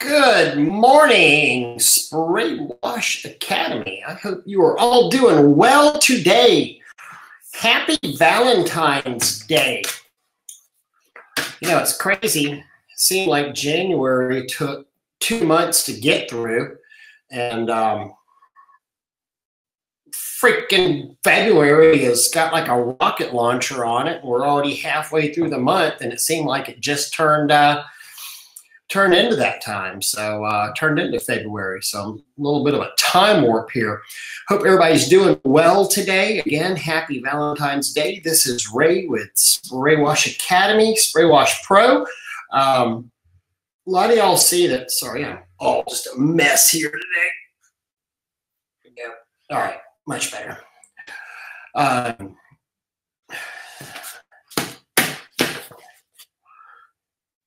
Good morning, Spray Wash Academy. I hope you are all doing well today. Happy Valentine's Day. You know, it's crazy. It seemed like January took 2 months to get through, and freaking February has got like a rocket launcher on it. We're already halfway through the month, and it seemed like it just turned into that time. So turned into February. So a little bit of a time warp here. Hope everybody's doing well today. Again, happy Valentine's Day. This is Ray with Spray Wash Academy, Spray Wash Pro. A lot of y'all see that. Sorry, I'm all just a mess here today. Yeah. All right, much better.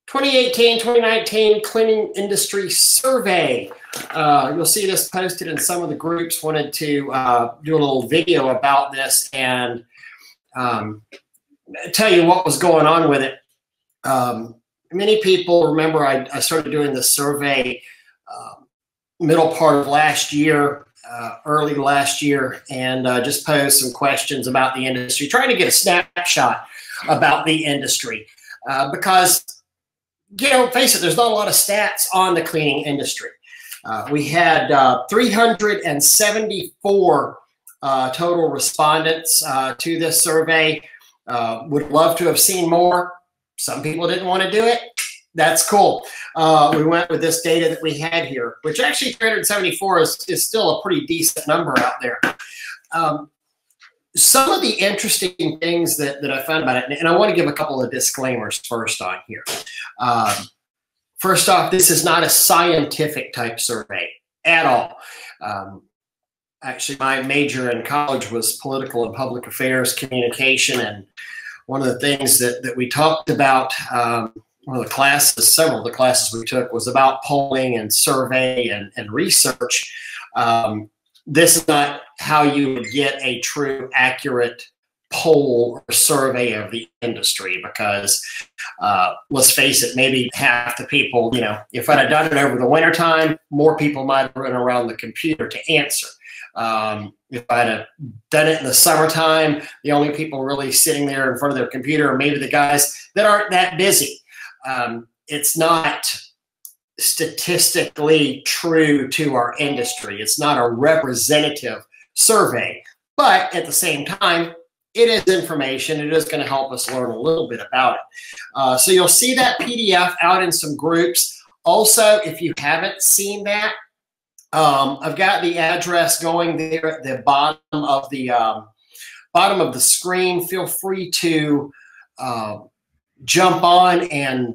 2018-2019 cleaning industry survey. You'll see this posted in some of the groups. Wanted to do a little video about this and tell you what was going on with it. Many people remember I started doing this survey middle part of last year, early last year, and just posed some questions about the industry, trying to get a snapshot about the industry because, you know, face it, there's not a lot of stats on the cleaning industry. We had 374 total respondents to this survey. Would love to have seen more. Some people didn't want to do it. That's cool. We went with this data that we had here, which actually 374 is still a pretty decent number out there. Some of the interesting things that I found about it, and I want to give a couple of disclaimers first on here. First off, this is not a scientific type survey at all. Actually, my major in college was political and public affairs communication, and one of the things that we talked about, one of the classes, several of the classes we took, was about polling and survey and research. This is not how you would get a true, accurate poll or survey of the industry because, let's face it, maybe half the people, you know, if I'd have done it over the wintertime, more people might have run around the computer to answer. If I'd have done it in the summertime, the only people really sitting there in front of their computer are maybe the guys that aren't that busy. It's not statistically true to our industry. It's not a representative survey, but at the same time, it is information. It is going to help us learn a little bit about it. So you'll see that PDF out in some groups. Also, if you haven't seen that, I've got the address going there at the bottom of the screen. Feel free to jump on and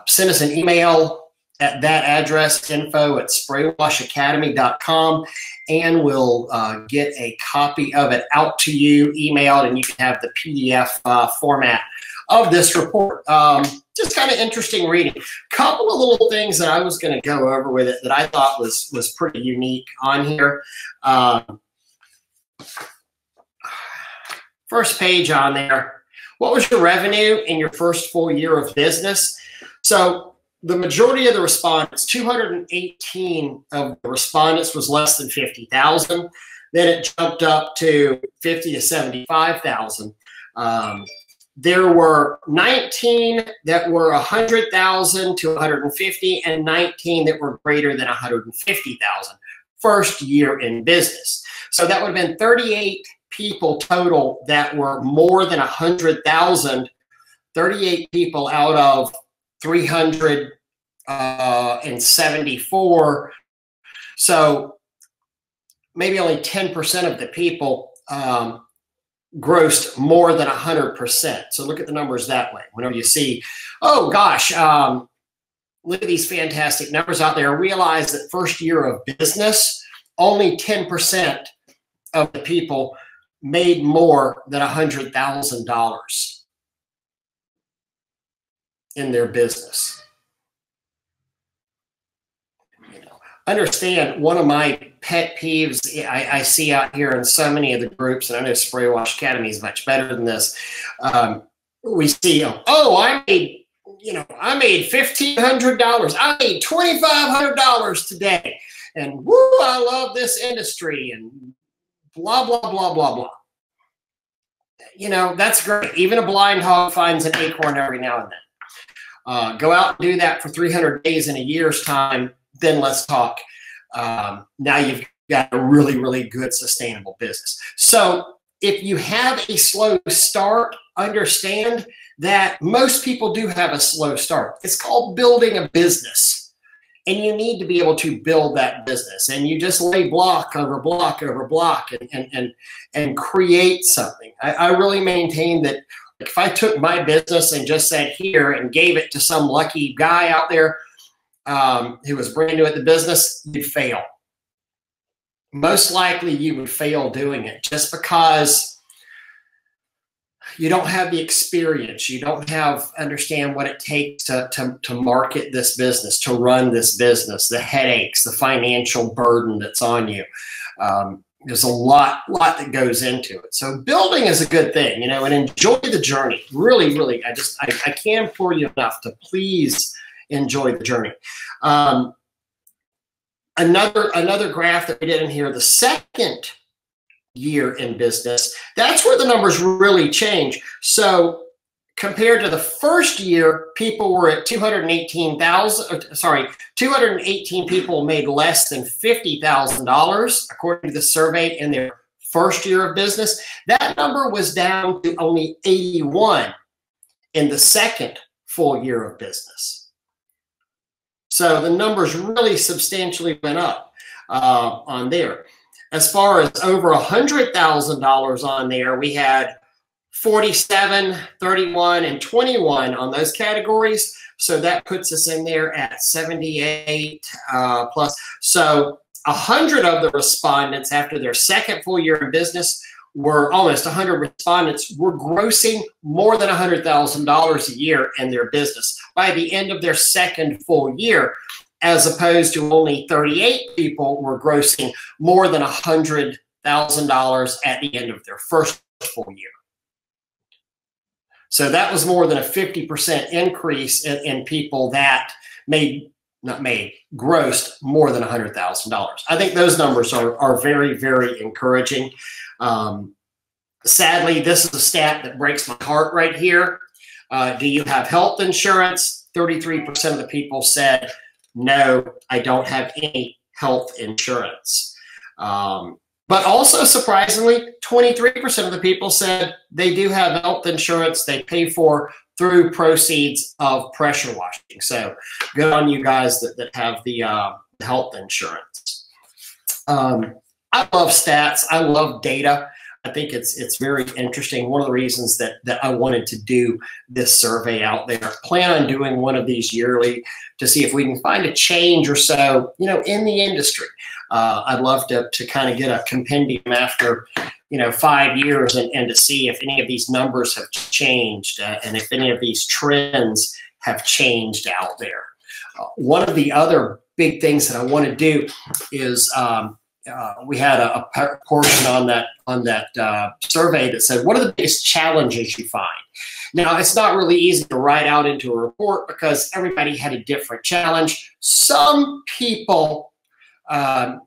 send us an email at that address, info@spraywashacademy.com, and we'll get a copy of it out to you, emailed, and you can have the PDF format of this report. Just kind of interesting reading. Couple of little things that I was going to go over with it that I thought was pretty unique on here. First page on there. What was your revenue in your first full year of business? So the majority of the respondents, 218 of the respondents, was less than 50,000. Then it jumped up to 50 to 75,000. There were 19 that were 100,000 to 150, and 19 that were greater than 150,000 first year in business. So that would have been 38 people total that were more than 100,000, 38 people out of 374. So maybe only 10% of the people grossed more than 100%. So look at the numbers that way. Whenever you see, oh gosh, look at these fantastic numbers out there, realize that first year of business, only 10% of the people made more than $100,000 in their business. You know, understand, one of my pet peeves I see out here in so many of the groups, and I know Spray Wash Academy is much better than this. We see, oh, I made you know, I made $1,500. I made $2,500 today. And woo, I love this industry and blah, blah, blah, blah, blah. You know, that's great. Even a blind hog finds an acorn every now and then. Go out and do that for 300 days in a year's time. Then let's talk. Now you've got a really, really good sustainable business. So if you have a slow start, understand that most people do have a slow start. It's called building a business. And you need to be able to build that business. And you just lay block over block over block and create something. I really maintain that if I took my business and just said here and gave it to some lucky guy out there who was brand new at the business, you'd fail. Most likely you would fail doing it just because you don't have the experience. You don't understand what it takes to market this business, to run this business, the headaches, the financial burden that's on you. There's a lot that goes into it. So building is a good thing, you know, and enjoy the journey. Really, really, I can't implore you enough to please enjoy the journey. Another graph that we did in here, the second year in business, that's where the numbers really change. So compared to the first year, people were at 218 people made less than $50,000 according to the survey in their first year of business. That number was down to only 81 in the second full year of business. So the numbers really substantially went up on there. As far as over $100,000 on there, we had 47, 31, and 21 on those categories. So that puts us in there at 78 plus. So 100 of the respondents after their second full year in business were almost 100 respondents were grossing more than $100,000 a year in their business by the end of their second full year, as opposed to only 38 people were grossing more than $100,000 at the end of their first full year. So that was more than a 50% increase in people that grossed more than $100,000. I think those numbers are very, very encouraging. Sadly, this is a stat that breaks my heart right here. Do you have health insurance? 33% of the people said, no, I don't have any health insurance. But also, surprisingly, 23% of the people said they do have health insurance they pay for through proceeds of pressure washing. So good on you guys that have the health insurance. I love stats. I love data. I think it's very interesting. One of the reasons that I wanted to do this survey out there, plan on doing one of these yearly to see if we can find a change or so, you know, in the industry. I'd love to kind of get a compendium after, you know, 5 years and to see if any of these numbers have changed and if any of these trends have changed out there. One of the other big things that I want to do is we had a portion on that survey that said, what are the biggest challenges you find? Now, it's not really easy to write out into a report because everybody had a different challenge. Some people had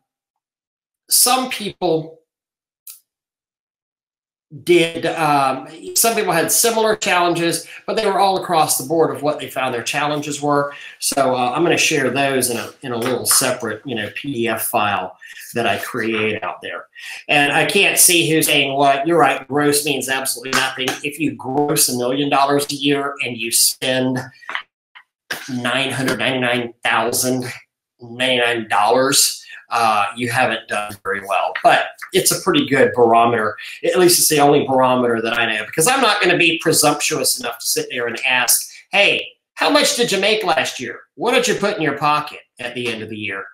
similar challenges, but they were all across the board of what they found their challenges were. So I'm going to share those in a little separate, you know, PDF file that I create out there. And I can't see who's saying what. You're right, gross means absolutely nothing. If you gross $1 million a year and you spend $999,099, you haven't done very well. But it's a pretty good barometer. At least it's the only barometer that I know, because I'm not going to be presumptuous enough to sit there and ask, hey, how much did you make last year? What did you put in your pocket at the end of the year?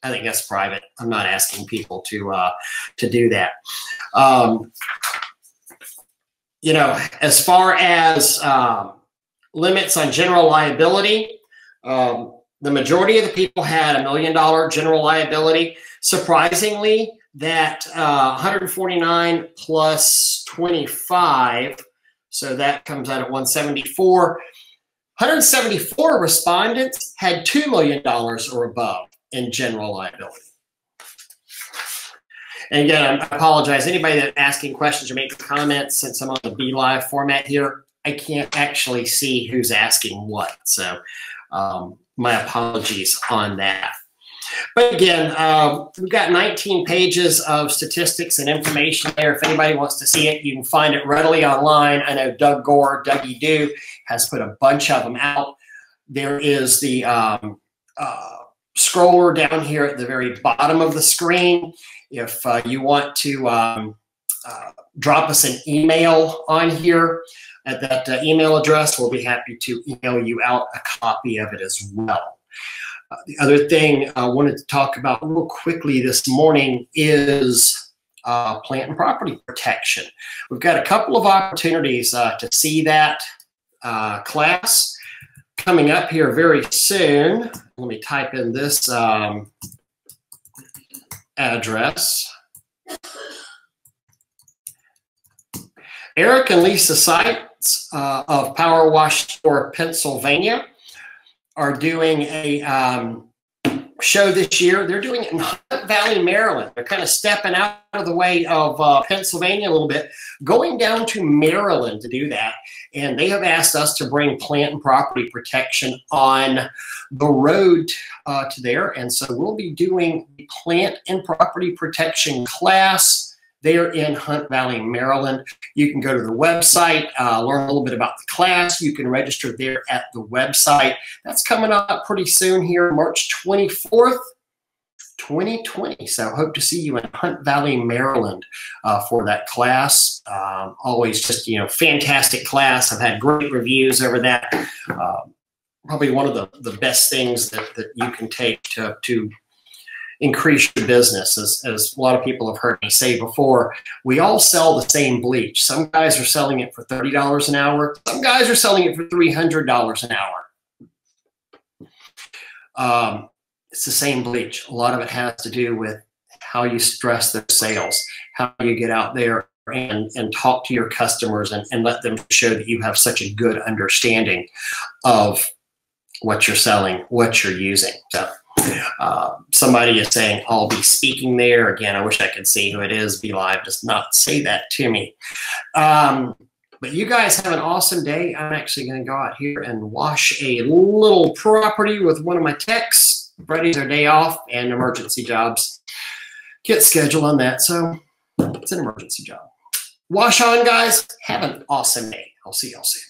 I think that's private. I'm not asking people to do that. You know, as far as limits on general liability, the majority of the people had $1 million general liability. Surprisingly, that 149 plus 25, so that comes out at 174. 174 respondents had $2 million or above in general liability. And again, I apologize. Anybody that's asking questions or making comments, since I'm on the Be Live format here, I can't actually see who's asking what. So my apologies on that. But again, we've got 19 pages of statistics and information there. If anybody wants to see it, you can find it readily online. I know Doug Gore, Dougie Do, has put a bunch of them out. There is the scroller down here at the very bottom of the screen. If you want to drop us an email on here at that email address, we'll be happy to email you out a copy of it as well. The other thing I wanted to talk about real quickly this morning is plant and property protection. We've got a couple of opportunities to see that class coming up here very soon. Let me type in this address. Eric and Lisa Seitz of Power Wash Store, Pennsylvania, are doing a show this year. They're doing it in Hunt Valley, Maryland. They're kind of stepping out of the way of Pennsylvania a little bit, going down to Maryland to do that. And they have asked us to bring plant and property protection on the road to there. And so we'll be doing the plant and property protection class there in Hunt Valley, Maryland. You can go to the website, learn a little bit about the class. You can register there at the website. That's coming up pretty soon here, March 24th, 2020. So hope to see you in Hunt Valley, Maryland for that class. Always just, fantastic class. I've had great reviews over that. Probably one of the best things that you can take to increase your business. As a lot of people have heard me say before, we all sell the same bleach. Some guys are selling it for $30 an hour. Some guys are selling it for $300 an hour. It's the same bleach. A lot of it has to do with how you stress their sales, how you get out there and talk to your customers and let them show that you have such a good understanding of what you're selling, what you're using. So somebody is saying, I'll be speaking there. Again, I wish I could see who it is. Be Live does not say that to me. But you guys have an awesome day. I'm actually going to go out here and wash a little property with one of my techs. Friday's their day off and emergency jobs. Get scheduled on that. So it's an emergency job. Wash on, guys. Have an awesome day. I'll see y'all soon.